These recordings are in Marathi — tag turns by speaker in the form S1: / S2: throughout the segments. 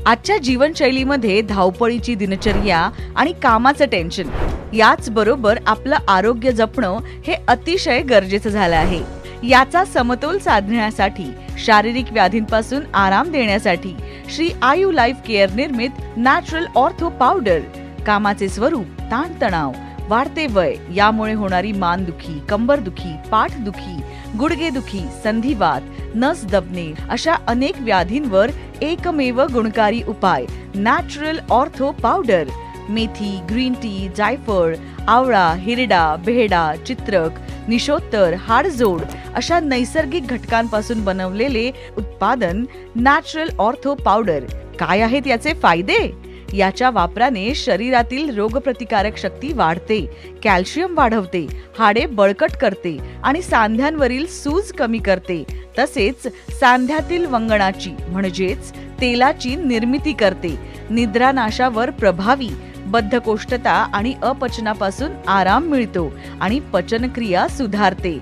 S1: आजच्या जीवनशैलीमध्ये धावपळीची दिनचर्या आणि कामाचं टेन्शन याच बरोबर आपलं आरोग्य जपणं हे अतिशय गरजेचं झालं आहे. याचा समतोल साधण्यासाठी शारीरिक व्याधींपासून आराम देण्यासाठी श्री आयु लाईफ केअर निर्मित नॅचरल ऑर्थो पावडर कामाचे स्वरूप, ताणतणाव, वाढते वय यामुळे होणारी मानदुखी, कंबरदुखी, पाठदुखी, गुडघेदुखी, संधिवात, नस दबणे अशा अनेक व्याधींवर एकमेव गुणकारी उपाय नॅचरल ऑर्थो पावडर. मेथी, ग्रीन टी, जायफळ, आवळा, हिरडा, बेहडा, चित्रक, निशोत्तर, हाडजोड अशा नैसर्गिक घटकांपासून बनवलेले उत्पादन नॅचरल ऑर्थो पावडर. काय आहेत याचे फायदे? याच्या वापराने शरीरातील रोगप्रतिकारक शक्ती वाढते, कॅल्शियम वाढवते, हाडे बळकट करते आणि सांध्यांवरील सूज कमी करते. तसेच सांध्यातील वंगणाची म्हणजेच तेलाची निर्मिती करते. निद्रानाशावर प्रभावी, बद्धकोष्ठता आणि अपचनापासून आराम मिळतो आणि पचनक्रिया सुधारते.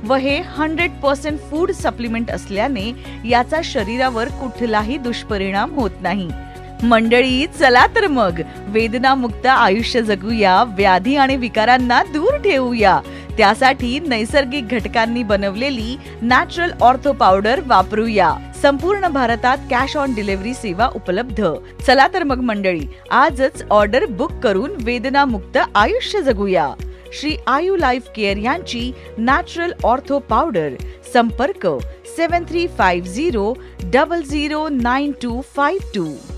S1: व हे 100% फूड सप्लिमेंट असल्याने याचा शरीरावर कुठलाही दुष्परिणाम होत नाही. मंडळी, चला तर मग वेदनामुक्त आयुष्य जगूया, व्याधी आणि विकारांना दूर ठेवूया. त्यासाठी नैसर्गिक घटकांनी बनवलेली नॅचरल ऑर्थो पावडर वापरूया. संपूर्ण भारतात कॅश ऑन डिलिव्हरी सेवा उपलब्ध. चला तर मग मंडळी, आजच ऑर्डर बुक करून वेदनामुक्त आयुष्य जगूया. श्री आयु लाईफ केअर यांची नॅचरल ऑर्थो पावडर. संपर्क 7350009252.